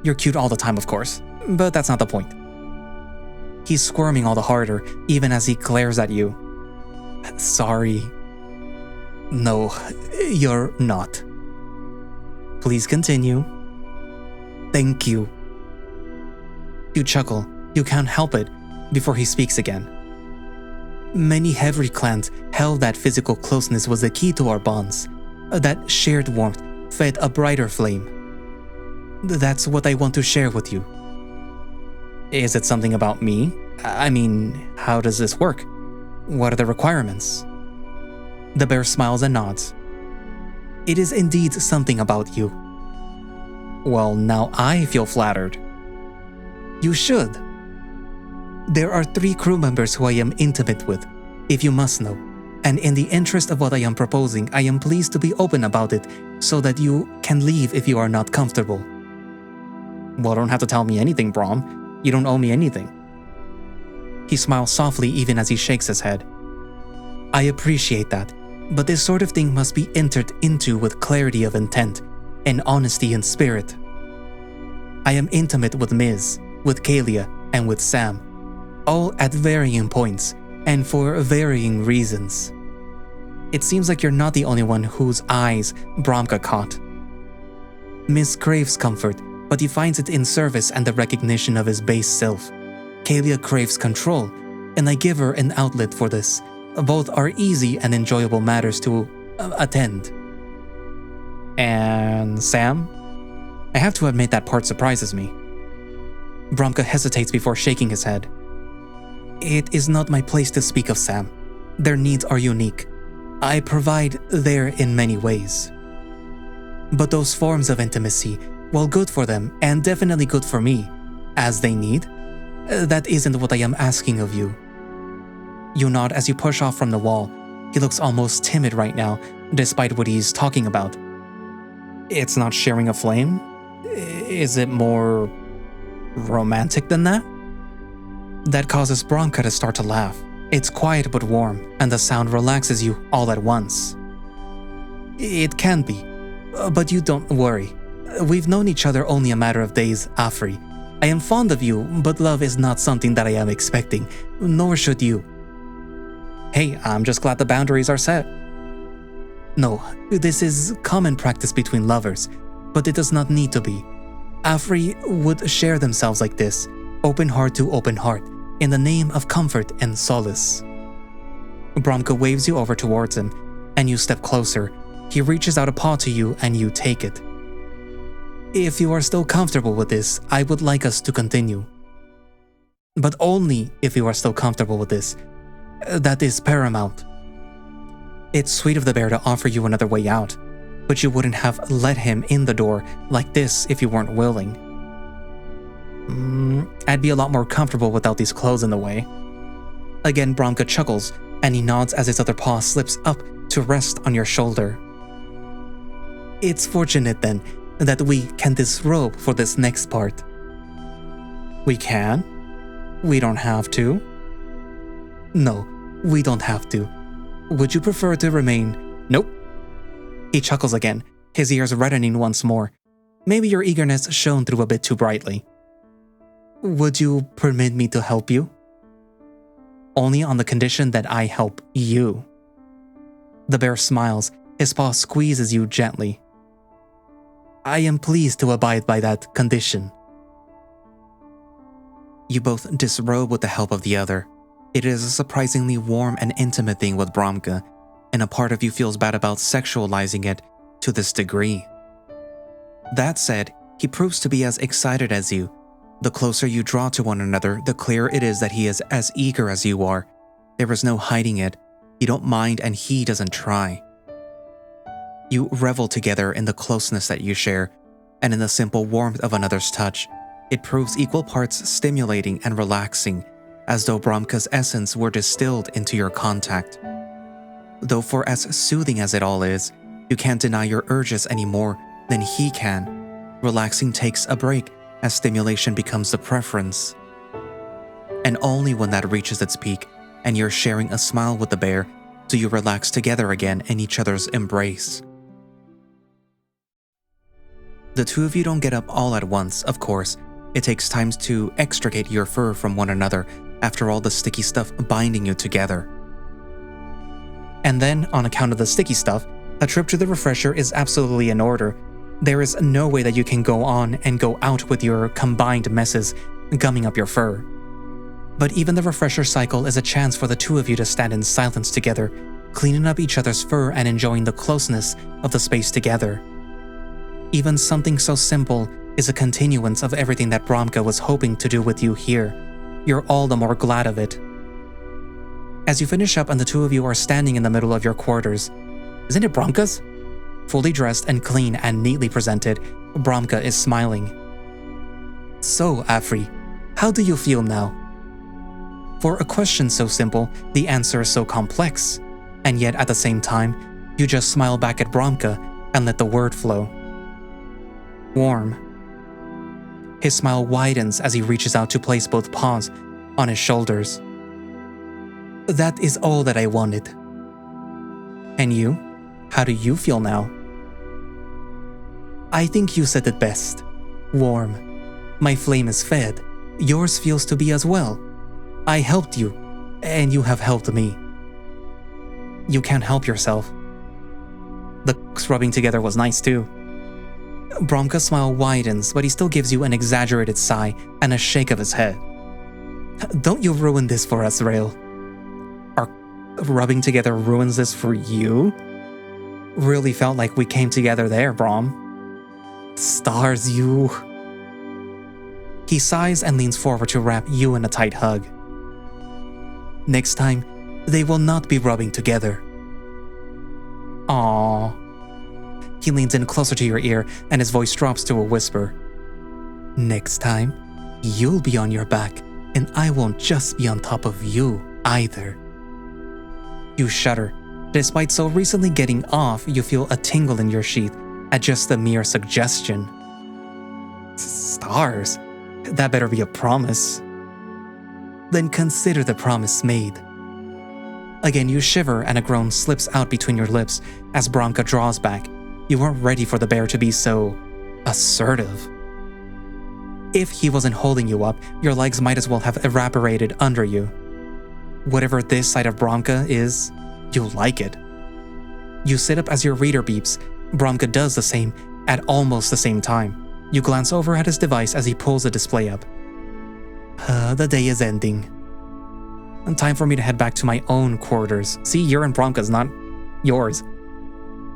You're cute all the time, of course, but that's not the point. He's squirming all the harder, even as he glares at you. Sorry. No, you're not. Please continue. Thank you. You chuckle. You can't help it before he speaks again. Many Heavy clans held that physical closeness was the key to our bonds. That shared warmth fed a brighter flame. That's what I want to share with you. Is it something about me? I mean, how does this work? What are the requirements? The bear smiles and nods. It is indeed something about you. Well, now I feel flattered. You should. There are 3 crew members who I am intimate with, if you must know. And in the interest of what I am proposing, I am pleased to be open about it so that you can leave if you are not comfortable. Well, don't have to tell me anything, Bromm. You don't owe me anything. He smiles softly even as he shakes his head. I appreciate that, but this sort of thing must be entered into with clarity of intent and honesty in spirit. I am intimate with Ms., with Kalia, and with Sam, all at varying points and for varying reasons. It seems like you're not the only one whose eyes Bromm'ka caught. Ms. craves comfort, but he finds it in service and the recognition of his base self. Kalia craves control, and I give her an outlet for this. Both are easy and enjoyable matters to attend. And Sam? I have to admit that part surprises me. Bromm'ka hesitates before shaking his head. It is not my place to speak of Sam. Their needs are unique. I provide there in many ways. But those forms of intimacy, while good for them and definitely good for me, as they need, that isn't what I am asking of you. You nod as you push off from the wall. He looks almost timid right now, despite what he's talking about. It's not sharing a flame? Is it more romantic than that? That causes Bromm'ka to start to laugh. It's quiet but warm, and the sound relaxes you all at once. It can be, but you don't worry. We've known each other only a matter of days, Afri. I am fond of you, but love is not something that I am expecting, nor should you. Hey, I'm just glad the boundaries are set. No, this is common practice between lovers, but it does not need to be. Afri would share themselves like this, open heart to open heart, in the name of comfort and solace. Bromm'ka waves you over towards him, and you step closer. He reaches out a paw to you and you take it. If you are still comfortable with this, I would like us to continue. But only if you are still comfortable with this. That is paramount. It's sweet of the bear to offer you another way out, but you wouldn't have let him in the door like this if you weren't willing. I'd be a lot more comfortable without these clothes in the way. Again, Bromm'ka chuckles, and he nods as his other paw slips up to rest on your shoulder. It's fortunate then that we can disrobe for this next part. We can? We don't have to? No, we don't have to. Would you prefer to remain? Nope. He chuckles again, his ears reddening once more. Maybe your eagerness shone through a bit too brightly. Would you permit me to help you? Only on the condition that I help you. The bear smiles, his paw squeezes you gently. I am pleased to abide by that condition. You both disrobe with the help of the other. It is a surprisingly warm and intimate thing with Bromm'ka, and a part of you feels bad about sexualizing it to this degree. That said, he proves to be as excited as you. The closer you draw to one another, the clearer it is that he is as eager as you are. There is no hiding it. You don't mind and he doesn't try. You revel together in the closeness that you share, and in the simple warmth of another's touch. It proves equal parts stimulating and relaxing, as though Bromm'ka's essence were distilled into your contact. Though for as soothing as it all is, you can't deny your urges any more than he can. Relaxing takes a break as stimulation becomes the preference. And only when that reaches its peak and you're sharing a smile with the bear do you relax together again in each other's embrace. The two of you don't get up all at once, of course. It takes time to extricate your fur from one another after all the sticky stuff binding you together. And then, on account of the sticky stuff, a trip to the refresher is absolutely in order. There is no way that you can go on and go out with your combined messes gumming up your fur. But even the refresher cycle is a chance for the two of you to stand in silence together, cleaning up each other's fur and enjoying the closeness of the space together. Even something so simple is a continuance of everything that Bromm'ka was hoping to do with you here. You're all the more glad of it. As you finish up and the two of you are standing in the middle of your quarters, isn't it Bromm'ka's? Fully dressed and clean and neatly presented, Bromm'ka is smiling. So, Afri, how do you feel now? For a question so simple, the answer is so complex, and yet at the same time, you just smile back at Bromm'ka and let the word flow. Warm. His smile widens as he reaches out to place both paws on his shoulders. That is all that I wanted. And you? How do you feel now? I think you said it best. Warm. My flame is fed. Yours feels to be as well. I helped you, and you have helped me. You can't help yourself. The rubbing together was nice too. Bromm'ka's smile widens, but he still gives you an exaggerated sigh and a shake of his head. Don't you ruin this for us, Rail. Our rubbing together ruins this for you? Really felt like we came together there, Brom. Stars, you. He sighs and leans forward to wrap you in a tight hug. Next time, they will not be rubbing together. Aww. He leans in closer to your ear and his voice drops to a whisper. Next time, you'll be on your back and I won't just be on top of you either. You shudder. Despite so recently getting off, you feel a tingle in your sheath at just the mere suggestion. Stars? That better be a promise. Then consider the promise made. Again, you shiver and a groan slips out between your lips as Bromm'ka draws back. You weren't ready for the bear to be so assertive. If he wasn't holding you up, your legs might as well have evaporated under you. Whatever this side of Bromm'ka is, you like it. You sit up as your reader beeps. Bromm'ka does the same at almost the same time. You glance over at his device as he pulls the display up. The day is ending. Time for me to head back to my own quarters. See, you're in Bromm'ka's, not yours.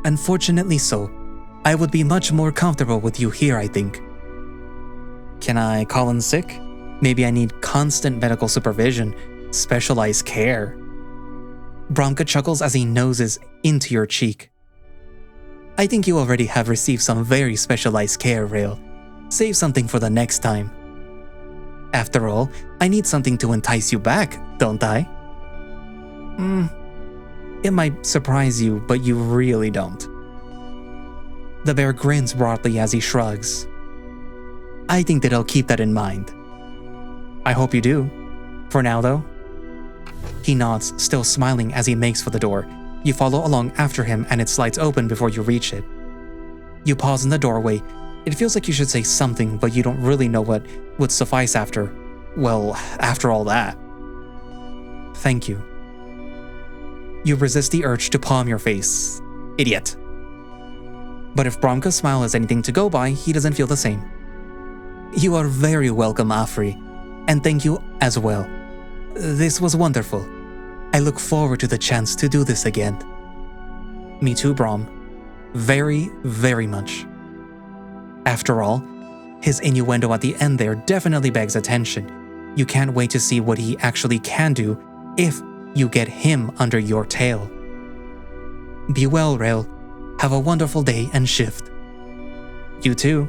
Unfortunately so. I would be much more comfortable with you here, I think. Can I call in sick? Maybe I need constant medical supervision, specialized care. Bromm'ka chuckles as he noses into your cheek. I think you already have received some very specialized care, Rail. Save something for the next time. After all, I need something to entice you back, don't I? It might surprise you, but you really don't. The bear grins broadly as he shrugs. I think that I'll keep that in mind. I hope you do. For now, though. He nods, still smiling as he makes for the door. You follow along after him and it slides open before you reach it. You pause in the doorway. It feels like you should say something, but you don't really know what would suffice after all that. Thank you. You resist the urge to palm your face. Idiot. But if Bromm'ka's smile is anything to go by, he doesn't feel the same. You are very welcome, Afri, and thank you as well. This was wonderful. I look forward to the chance to do this again. Me too, Bromm. Very, very much. After all, his innuendo at the end there definitely begs attention. You can't wait to see what he actually can do if you get him under your tail. Be well, Rail. Have a wonderful day and shift. You too.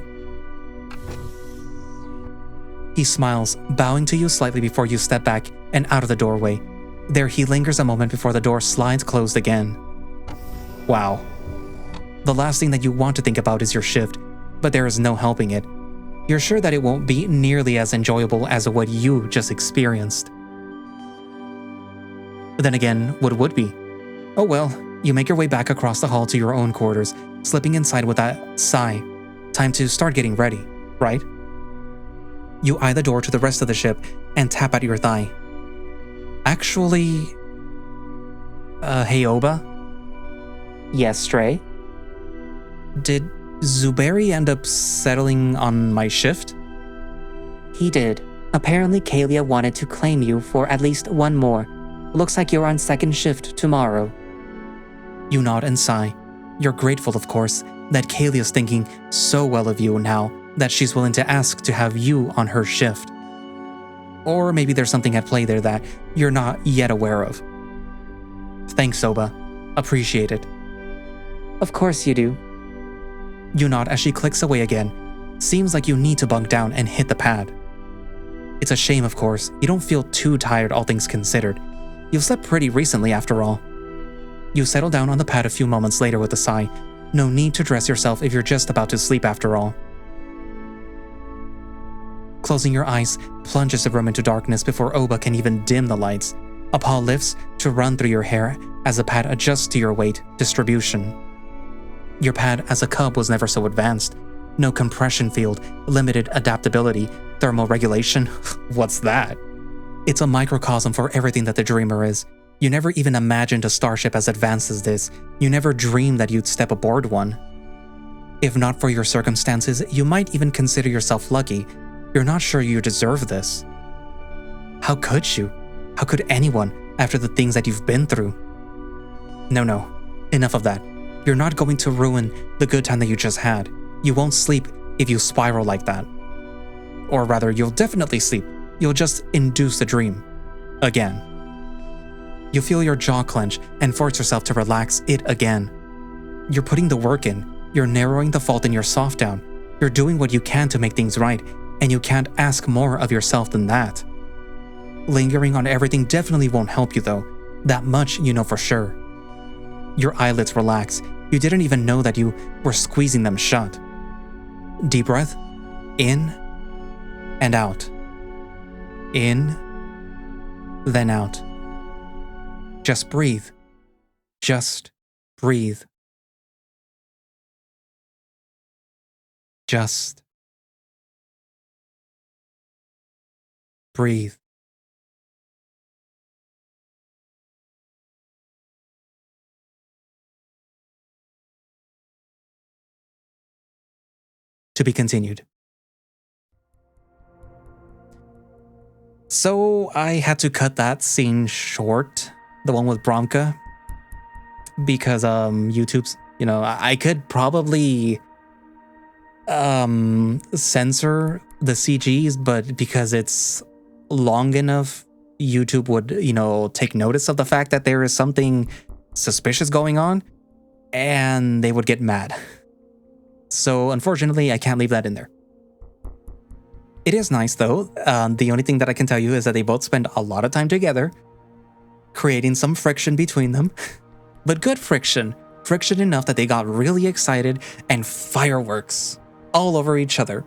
He smiles, bowing to you slightly before you step back and out of the doorway. There he lingers a moment before the door slides closed again. Wow. The last thing that you want to think about is your shift, but there is no helping it. You're sure that it won't be nearly as enjoyable as what you just experienced. Then again, what would be? Oh well, you make your way back across the hall to your own quarters, slipping inside with that sigh. Time to start getting ready, right? You eye the door to the rest of the ship and tap at your thigh. Actually... hey Oba? Yes, Stray? Did Zuberi end up settling on my shift? He did. Apparently Kalia wanted to claim you for at least one more. Looks like you're on second shift tomorrow. You nod and sigh. You're grateful, of course, that Kalia's thinking so well of you now that she's willing to ask to have you on her shift. Or maybe there's something at play there that you're not yet aware of. Thanks, Oba. Appreciate it. Of course you do. You nod as she clicks away again. Seems like you need to bunk down and hit the pad. It's a shame, of course. You don't feel too tired, all things considered. You've slept pretty recently, after all. You settle down on the pad a few moments later with a sigh. No need to dress yourself if you're just about to sleep, after all. Closing your eyes plunges the room into darkness before Oba can even dim the lights. A paw lifts to run through your hair as the pad adjusts to your weight distribution. Your pad as a cub was never so advanced. No compression field, limited adaptability, thermal regulation. What's that? It's a microcosm for everything that the Dreamer is. You never even imagined a starship as advanced as this. You never dreamed that you'd step aboard one. If not for your circumstances, you might even consider yourself lucky. You're not sure you deserve this. How could you? How could anyone, after the things that you've been through? No. Enough of that. You're not going to ruin the good time that you just had. You won't sleep if you spiral like that. Or rather, you'll definitely sleep. You'll just induce a dream. Again. You feel your jaw clench and force yourself to relax it again. You're putting the work in. You're narrowing the fault in your soft down. You're doing what you can to make things right, and you can't ask more of yourself than that. Lingering on everything definitely won't help you though. That much you know for sure. Your eyelids relax. You didn't even know that you were squeezing them shut. Deep breath. In and out. In, then out. Just breathe. Just breathe. Just breathe. To be continued. So I had to cut that scene short, the one with Bromm'ka, because YouTube's, I could probably censor the CGs, but because it's long enough, YouTube would, take notice of the fact that there is something suspicious going on, and they would get mad. So unfortunately, I can't leave that in there. It is nice though. The only thing that I can tell you is that they both spend a lot of time together, creating some friction between them, but good friction. Friction enough that they got really excited and fireworks all over each other.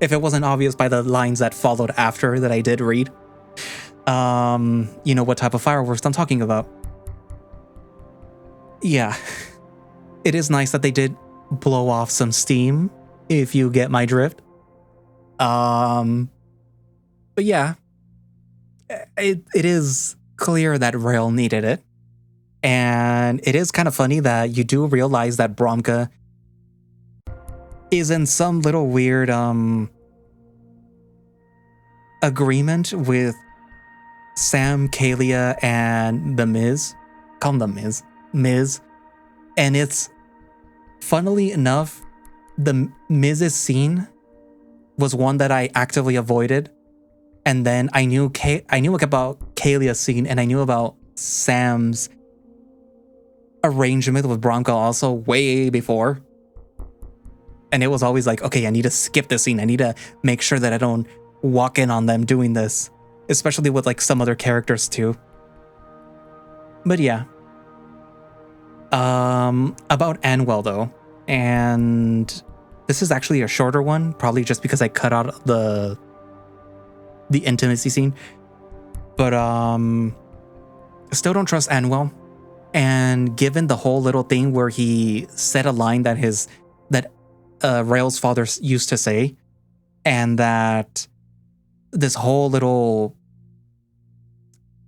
If it wasn't obvious by the lines that followed after that I did read, you know what type of fireworks I'm talking about. Yeah, it is nice that they did blow off some steam, if you get my drift. But yeah, it is clear that Rail needed it. And it is kind of funny that you do realize that Bromm'ka is in some little weird agreement with Sam, Kalia, and the Miz. Call him the Miz. And it's, funnily enough, the Miz's scene was one that I actively avoided. And then I knew about Kalia's scene, and I knew about Sam's arrangement with Bromm'ka also way before. And it was always like, okay, I need to skip this scene. I need to make sure that I don't walk in on them doing this, especially with like some other characters too. But yeah. About Anwell though, and this is actually a shorter one, probably just because I cut out the intimacy scene. But still don't trust Anwell. And given the whole little thing where he said a line that Rail's father used to say, and that this whole little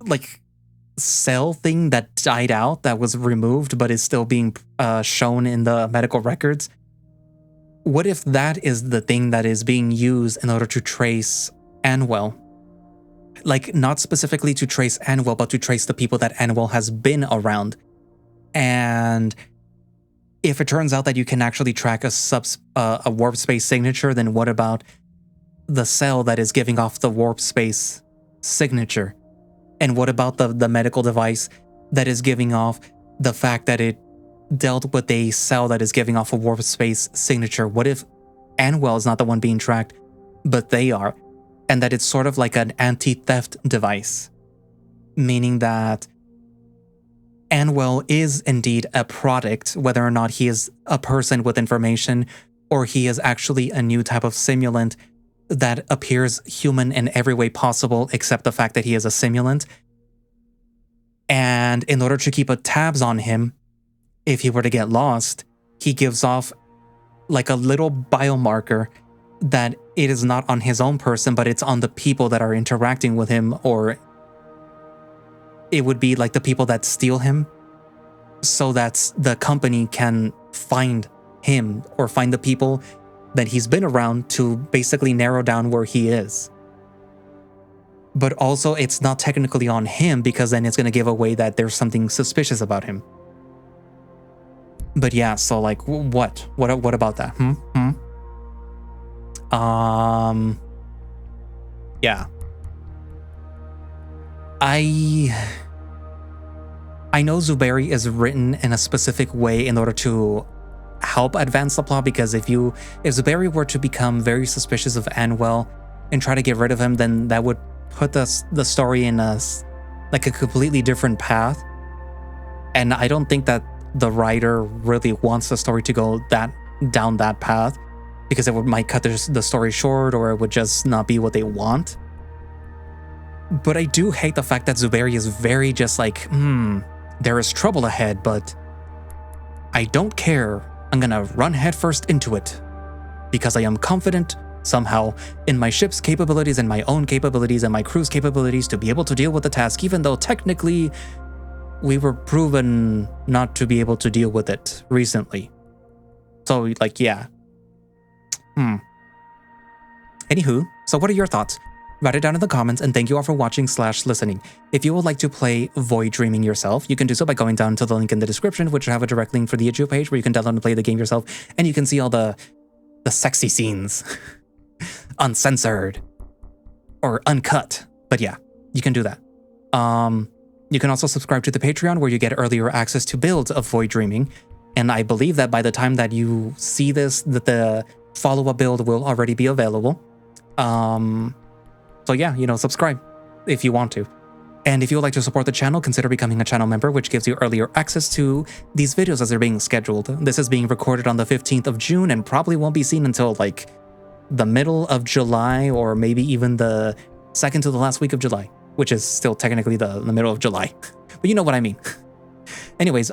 like cell thing that died out, that was removed but is still being shown in the medical records. What if that is the thing that is being used in order to trace Anwell? Like, not specifically to trace Anwell, but to trace the people that Anwell has been around. And if it turns out that you can actually track a warp space signature, then what about the cell that is giving off the warp space signature? And what about the medical device that is giving off the fact that it dealt with a cell that is giving off a warp space signature? What if Anwell is not the one being tracked, but they are? And that it's sort of like an anti-theft device, meaning that Anwell is indeed a product, whether or not he is a person with information or he is actually a new type of simulant that appears human in every way possible except the fact that he is a simulant. And in order to keep tabs on him, if he were to get lost, he gives off like a little biomarker that it is not on his own person, but it's on the people that are interacting with him, or it would be like the people that steal him, so that the company can find him or find the people that he's been around to basically narrow down where he is. But also it's not technically on him, because then it's going to give away that there's something suspicious about him. But yeah, so like what about that? yeah. I know Zuberi is written in a specific way in order to help advance the plot, because if Zuberi were to become very suspicious of Anwell and try to get rid of him, then that would put the story in a completely different path. And I don't think that the writer really wants the story to go down that path, because it might cut the story short, or it would just not be what they want. But I do hate the fact that Zuberi is very just like, there is trouble ahead, but I don't care. I'm gonna run headfirst into it because I am confident somehow in my ship's capabilities and my own capabilities and my crew's capabilities to be able to deal with the task, even though technically we were proven not to be able to deal with it recently. So, like, yeah. Anywho, so what are your thoughts? Write it down in the comments, and thank you all for watching / listening. If you would like to play Void Dreaming yourself, you can do so by going down to the link in the description, which will have a direct link for the itch.io page where you can download and play the game yourself, and you can see all the sexy scenes. Uncensored. Or uncut. But yeah, you can do that. You can also subscribe to the Patreon, where you get earlier access to builds of Void Dreaming, and I believe that by the time that you see this, that the follow-up build will already be available. So yeah, subscribe if you want to. And if you would like to support the channel, consider becoming a channel member, which gives you earlier access to these videos as they're being scheduled. This is being recorded on the 15th of June and probably won't be seen until like the middle of July, or maybe even the second to the last week of July, which is still technically the middle of July. But you know what I mean. Anyways,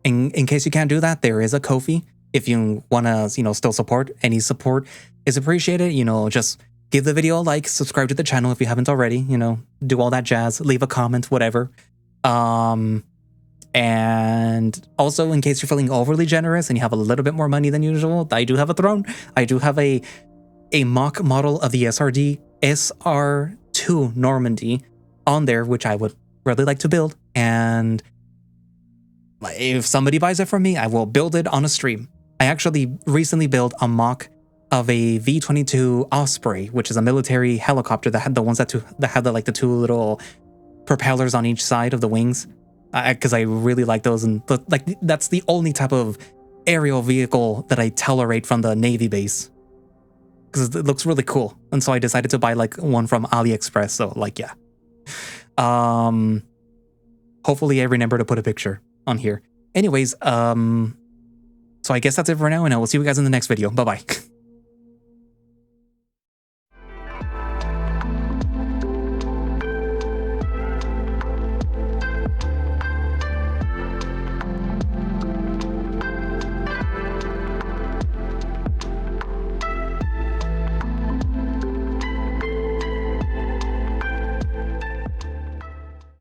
in case you can't do that, there is a Ko-fi. If you want to, still support, any support is appreciated. Just give the video a like, subscribe to the channel if you haven't already, do all that jazz, leave a comment, whatever. And also, in case you're feeling overly generous and you have a little bit more money than usual, I do have a throne. I do have a mock model of the SR2 Normandy on there, which I would really like to build. And if somebody buys it from me, I will build it on a stream. I actually recently built a mock of a V-22 Osprey, which is a military helicopter that had the ones that had the two little propellers on each side of the wings, because I really like those, and that's the only type of aerial vehicle that I tolerate from the Navy base, because it looks really cool. And so I decided to buy one from AliExpress. So yeah. Hopefully I remember to put a picture on here. Anyways, so I guess that's it for now, and I will see you guys in the next video. Bye bye.